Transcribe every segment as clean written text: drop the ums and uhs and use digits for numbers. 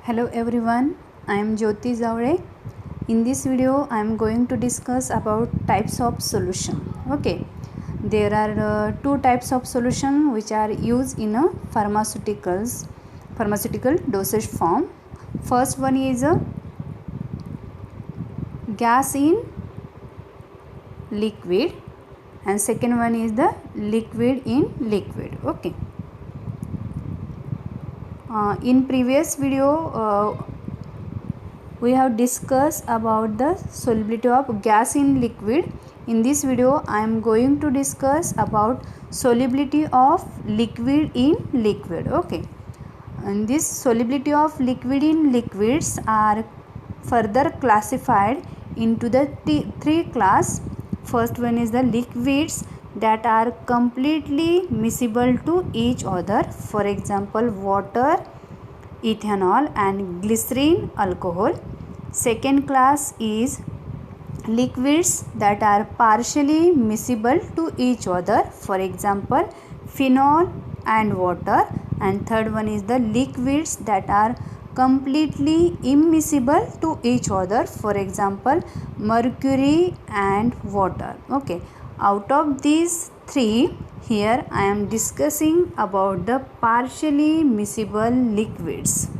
Hello everyone, I am Jyoti Zavre. In this video, I am going to discuss about types of solution. Okay, there are two types of solution which are used in a pharmaceutical dosage form. First one is a gas in liquid, and second one is the liquid in liquid. Okay. In previous video, we have discussed about the solubility of gas in liquid. In this video, I am going to discuss about solubility of liquid in liquid. Okay, and this solubility of liquid in liquids are further classified into the three class. First one is the liquids that are completely miscible to each other. For example, water, ethanol and glycerin alcohol. Second class is liquids that are partially miscible to each other. For example, phenol and water. And third one is the liquids that are completely immiscible to each other. For example, mercury and water. Okay, out of these three, here I am discussing about the partially miscible liquids.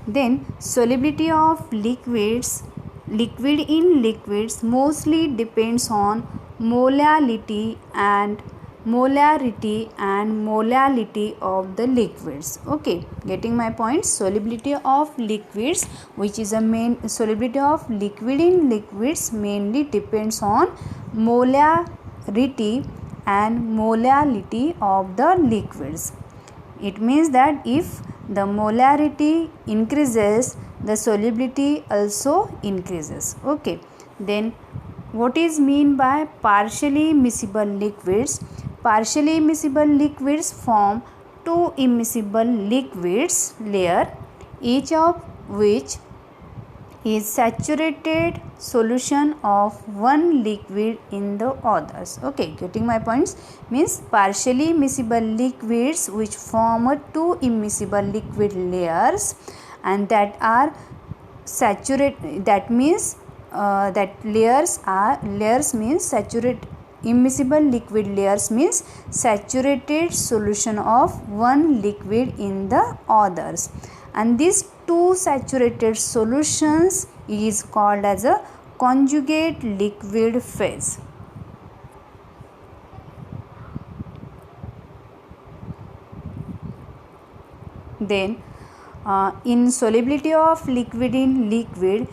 Then solubility of liquids, liquid in liquids mostly depends on molality and molarity of the liquids. Okay, getting my point? Solubility of liquids, which is a main solubility of liquid in liquids, mainly depends on molarity and molality of the liquids. It means that if the molarity increases, the solubility also increases. Okay, then what is mean by partially miscible liquids? Partially miscible liquids form two immiscible liquids layer, each of which is saturated solution of one liquid in the others. Okay, getting my points? Means partially miscible liquids which form two immiscible liquid layers and that are saturated, that means that layers means saturated, immiscible liquid layers means saturated solution of one liquid in the others, and these two saturated solutions is called as a conjugate liquid phase. Then in solubility of liquid in liquid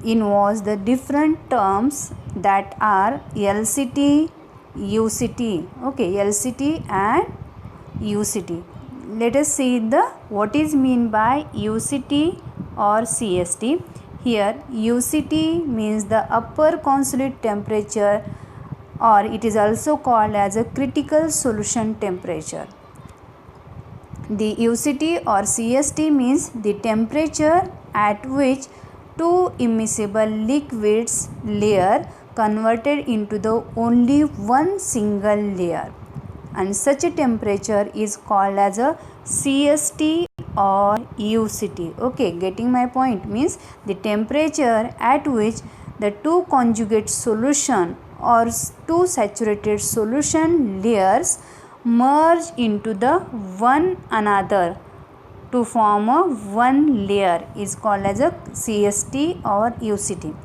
involves the different terms that are LCT, UCT. Okay, LCT and UCT. Let us see the what is mean by UCT or CST. Here UCT means the upper consolidate temperature, or it is also called as a critical solution temperature. The UCT or CST means the temperature at which two immiscible liquids layer converted into the only one single layer, and such a temperature is called as a CST or UCT. Okay, getting my point? Means the temperature at which the two conjugate solution or two saturated solution layers merge into the one another to form a one layer is called as a CST or UCT.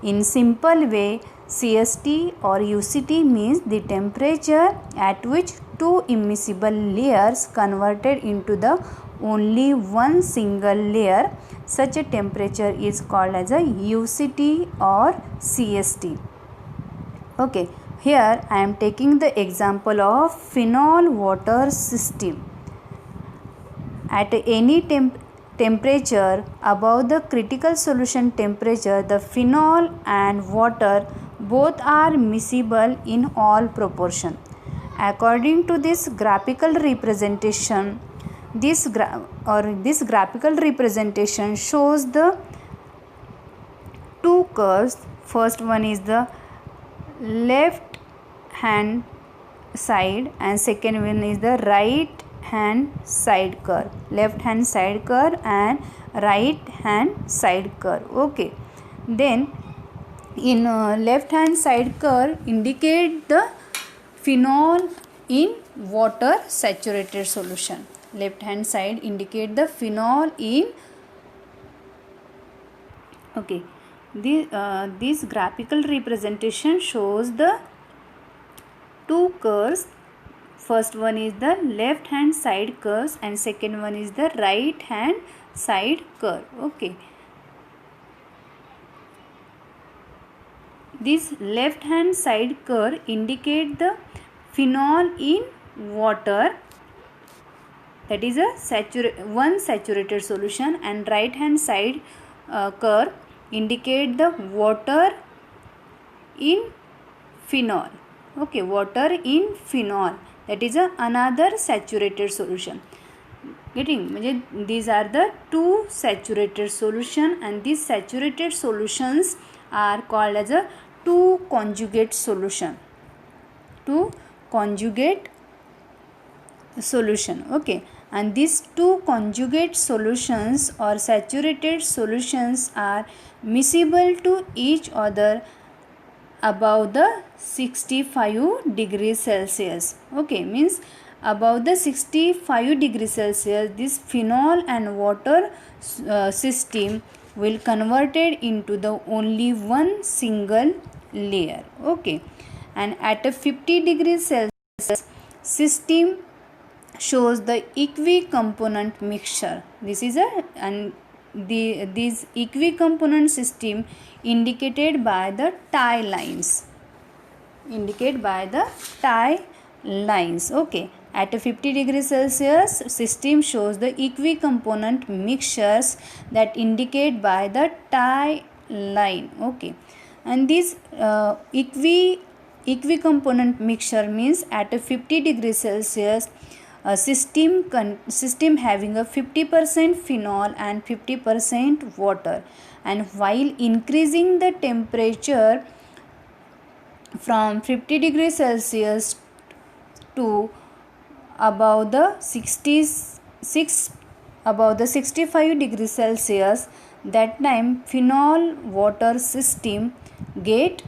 In simple way, CST or UCT means the temperature at which two immiscible layers converted into the only one single layer. Such a temperature is called as a UCT or CST. Okay, here I am taking the example of phenol water system. At any temperature above the critical solution temperature, the phenol and water both are miscible in all proportion. According to this graphical representation, this graphical representation shows the two curves. First one is the left hand side and second one is the right hand side curve, left hand side curve and right hand side curve. Okay, then in left hand side curve indicate the phenol in water saturated solution. Left hand side indicate the phenol in. Okay, this graphical representation shows the two curves. First one is the left hand side curves and second one is the right hand side curve. Okay, this left hand side curve indicate the phenol in water, that is a one saturated solution, and right hand side curve indicate the water in phenol. Okay, water in phenol, that is a another saturated solution. Getting, these are the two saturated solution and these saturated solutions are called as a two conjugate solution. Two conjugate solution. Okay, and these two conjugate solutions or saturated solutions are miscible to each other above the 65 degrees Celsius. Okay, means above the 65 degrees Celsius this phenol and water system will converted into the only one single layer. Okay, and at a 50 degrees Celsius system shows the equicomponent mixture. This is a this equicomponent system indicated by the tie lines. Okay, at a 50 degrees Celsius system shows the equicomponent mixtures that indicate by the tie line. Okay, and this equicomponent mixture means at a 50 degrees Celsius a system having a 50% phenol and 50% water, and while increasing the temperature from 50 degrees Celsius to above the 65 degrees Celsius, that time phenol water system get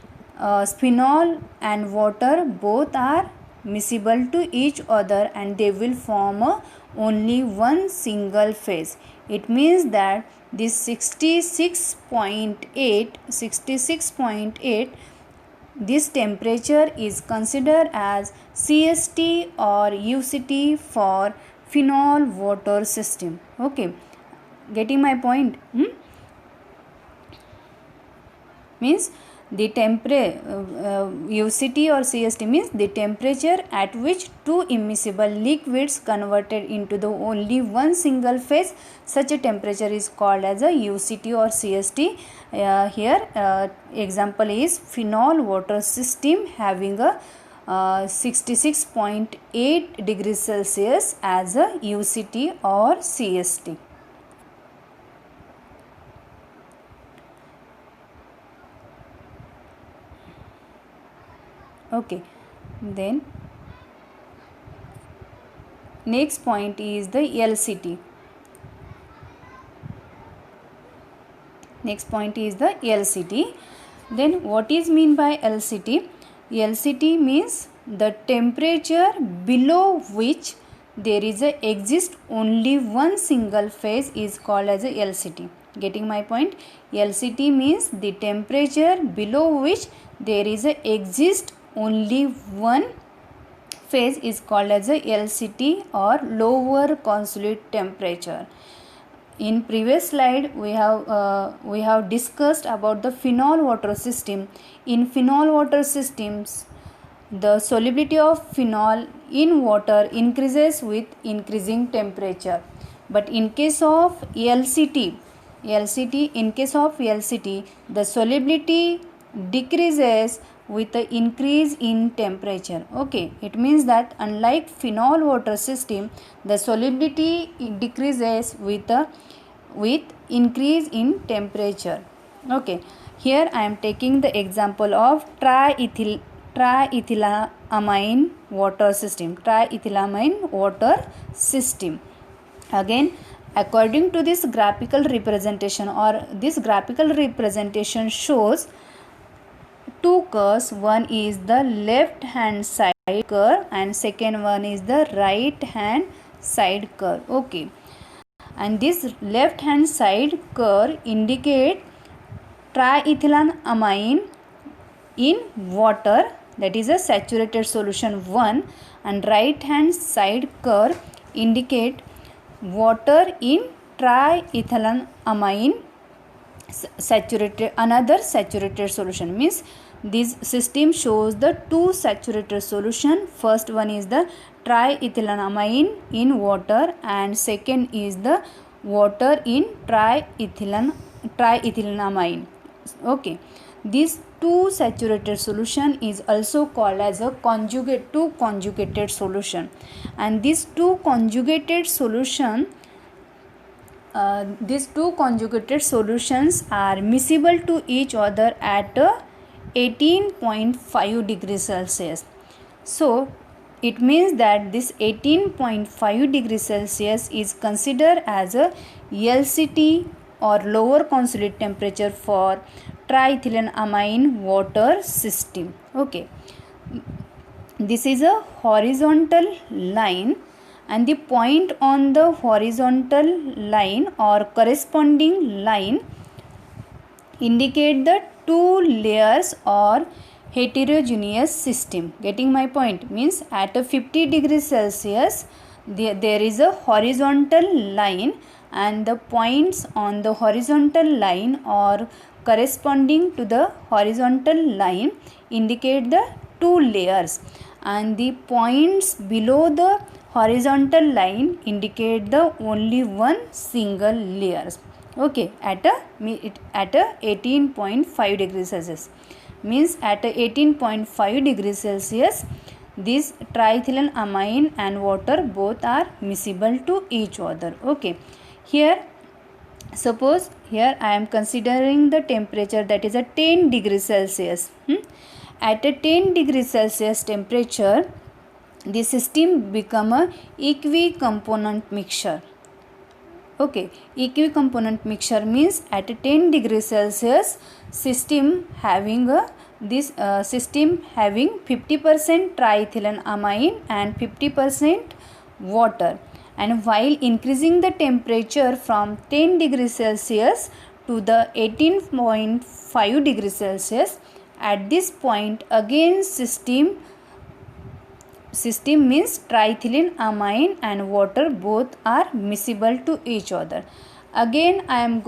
phenol and water both are miscible to each other and they will form only one single phase. It means that this 66.8 this temperature is considered as CST or UCT for phenol water system. Okay, getting my point? Means the UCT or CST means the temperature at which two immiscible liquids converted into the only one single phase. Such a temperature is called as a UCT or CST. Here example is phenol water system having a 66.8 degrees Celsius as a UCT or CST. Okay, then next point is the LCT. Then what is mean by LCT? LCT means the temperature below which there is a exist only one single phase is called as a LCT. Getting my point? LCT means the temperature below which there is a exist only one phase is called as a LCT or lower consolidate temperature. In previous slide we have discussed about the phenol water system. In phenol water systems, the solubility of phenol in water increases with increasing temperature. But in case of LCT, the solubility decreases with the increase in temperature. Okay, it means that unlike phenol water system, the solubility decreases with increase in temperature. Okay, here I am taking the example of triethylamine water system, triethylamine water system. Again, according to this graphical representation, or this graphical representation shows two curves. One is the left hand side curve and second one is the right hand side curve. Okay, and this left hand side curve indicate triethylamine in water, that is a saturated solution 1, and right hand side curve indicate water in triethylamine saturated, another saturated solution. Means this system shows the two saturated solution. First one is the triethylamine in water and second is the water in triethylamine. Okay, this two saturated solution is also called as a two conjugated solution, and these two conjugated solutions are miscible to each other at 18.5 degrees Celsius. So it means that this 18.5 degrees Celsius is considered as a LCT or lower consolidate temperature for triethylamine water system. Okay, this is a horizontal line, and the point on the horizontal line or corresponding line indicate the two layers or heterogeneous system. Getting my point? Means at a 50 degrees Celsius there is a horizontal line, and the points on the horizontal line or corresponding to the horizontal line indicate the two layers, and the points below the horizontal line indicate the only one single layers. Okay, at a 18.5 degrees Celsius. Means at a 18.5 degrees Celsius this triethylamine and water both are miscible to each other. Okay, here suppose here I am considering the temperature that is a 10 degrees Celsius. At a 10 degrees Celsius temperature, the system become a equicomponent mixture. Okay, equicomponent mixture means at a 10 degrees Celsius system having system having 50% triethylamine and 50% water. And while increasing the temperature from 10 degrees Celsius to the 18.5 degrees Celsius, at this point again system means triethylamine and water both are miscible to each other. Again I am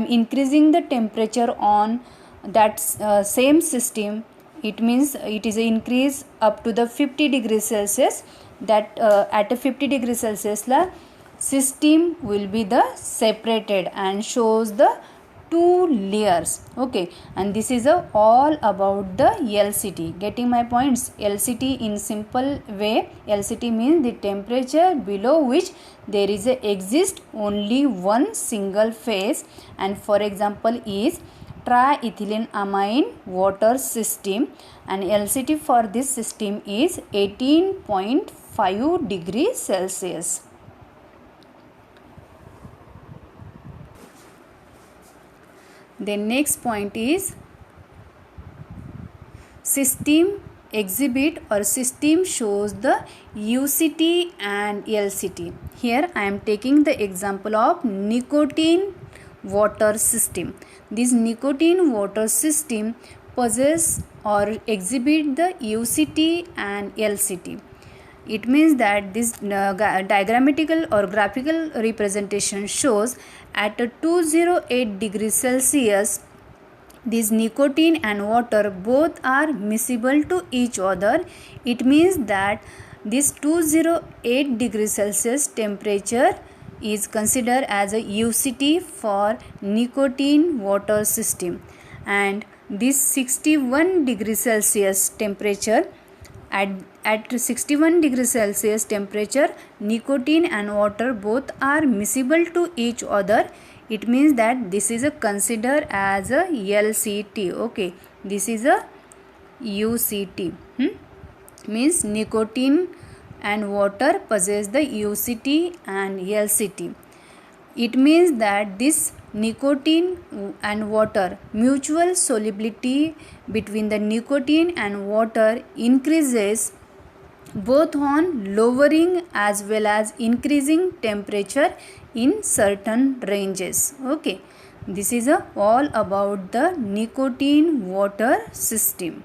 increasing the temperature on that same system. It means it is an increase up to the 50 degrees Celsius. That at a 50 degrees Celsius la system will be the separated and shows the two layers. Okay, and this is all about the LCT. Getting my points? LCT in simple way, LCT means the temperature below which there is exist only one single phase, and for example is triethylamine water system, and LCT for this system is 18.5 degrees Celsius. The next point is system exhibit or system shows the UCT and LCT. Here I am taking the example of nicotine water system. This nicotine water system possess or exhibit the UCT and LCT. It means that this diagrammatical or graphical representation shows at a 208 degrees Celsius this nicotine and water both are miscible to each other. It means that this 208 degrees Celsius temperature is considered as a UCT for nicotine water system, and this 61 degrees Celsius temperature at 61 degrees Celsius temperature nicotine and water both are miscible to each other. It means that this is considered as a LCT. Okay, this is a UCT. means nicotine and water possess the UCT and LCT. It means that this nicotine and water mutual solubility between the nicotine and water increases both on lowering as well as increasing temperature in certain ranges. Okay, this is all about the nicotine water system.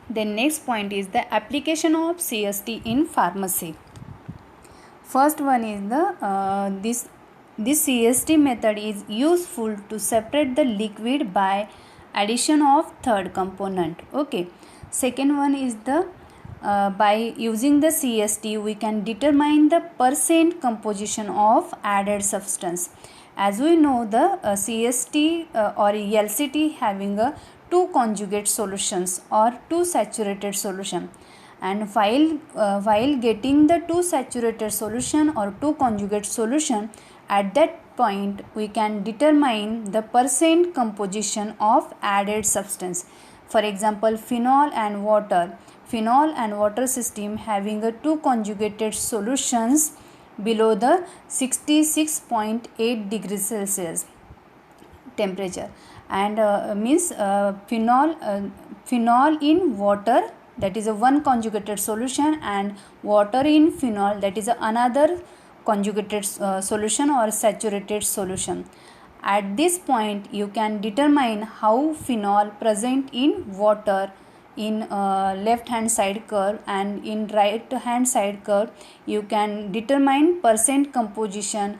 The next point is the application of CST in pharmacy. First one is this CST method is useful to separate the liquid by addition of third component. Okay. Second one is by using the CST we can determine the percent composition of added substance. As we know, the CST or LCT having two conjugate solutions or two saturated solution, and while getting the two saturated solution or two conjugate solution, at that point we can determine the percent composition of added substance. For example, phenol and water system having a two conjugated solutions below the 66.8 degrees Celsius temperature, and phenol in water, that is a one conjugated solution, and water in phenol, that is another conjugated solution or saturated solution. At this point you can determine how phenol present in water in left hand side curve, and in right hand side curve you can determine percent composition,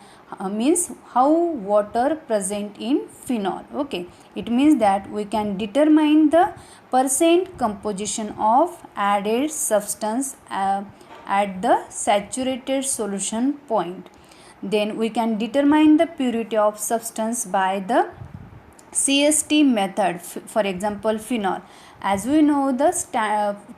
means how water present in phenol. Okay, it means that we can determine the percent composition of added substance at the saturated solution point. Then we can determine the purity of substance by the CST method. For example, phenol. As we know, the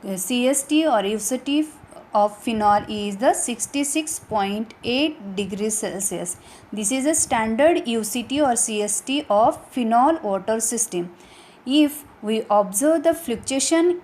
CST or UCT of phenol is the 66.8 degrees Celsius. This is a standard UCT or CST of phenol water system. If we observe the fluctuation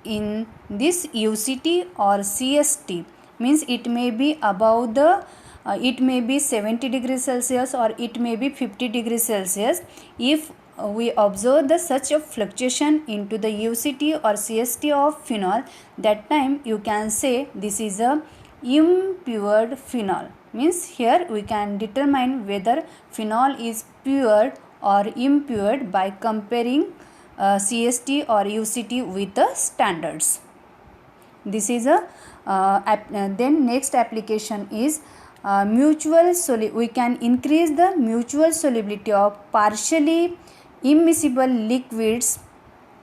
in this UCT or CST, means it may be above the it may be 70 degrees Celsius or it may be 50 degrees Celsius. If we observe the such a fluctuation into the UCT or CST of phenol, that time you can say this is a impure phenol. Means here we can determine whether phenol is pure or impure by comparing CST or UCT with the standards. This is then next application is we can increase the mutual solubility of partially immiscible liquids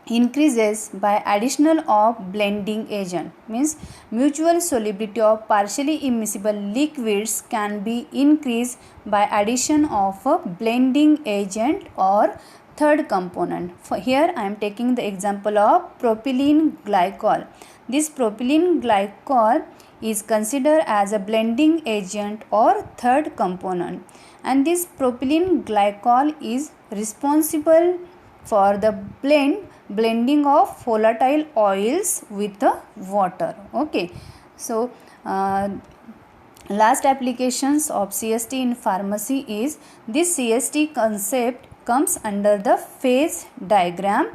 increases by additional of blending agent. Means mutual solubility of partially immiscible liquids can be increased by addition of a blending agent or third component. For here I am taking the example of propylene glycol. This propylene glycol is considered as a blending agent or third component, and this propylene glycol is responsible for the blending of volatile oils with the water. Okay, so last applications of CST in pharmacy is this CST concept comes under the phase diagram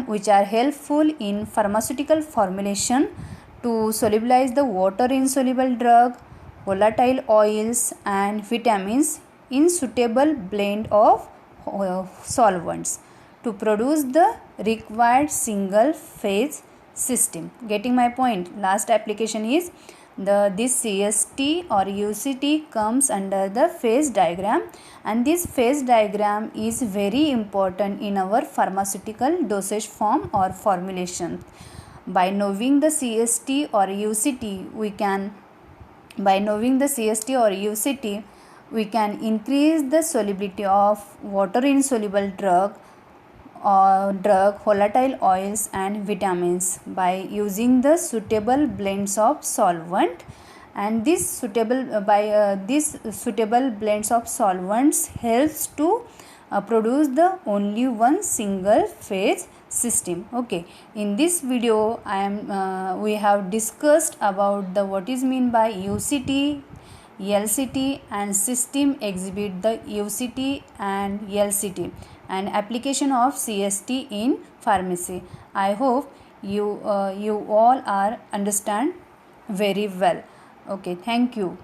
which are helpful in pharmaceutical formulation to solubilize the water insoluble drug, volatile oils and vitamins in suitable blend of solvents to produce the required single phase system. Getting my point? Last application is this CST or UCT comes under the phase diagram, and this phase diagram is very important in our pharmaceutical dosage form or formulation. By knowing the CST or UCT we can increase the solubility of water insoluble drug, volatile oils and vitamins by using the suitable blends of solvent, and this suitable blends of solvents helps to produce the only one single phase system. Okay, in this video we have discussed about the what is mean by UCT, LCT and system exhibit the UCT and LCT and application of CST in pharmacy. I hope you all are understand very well. Okay, thank you.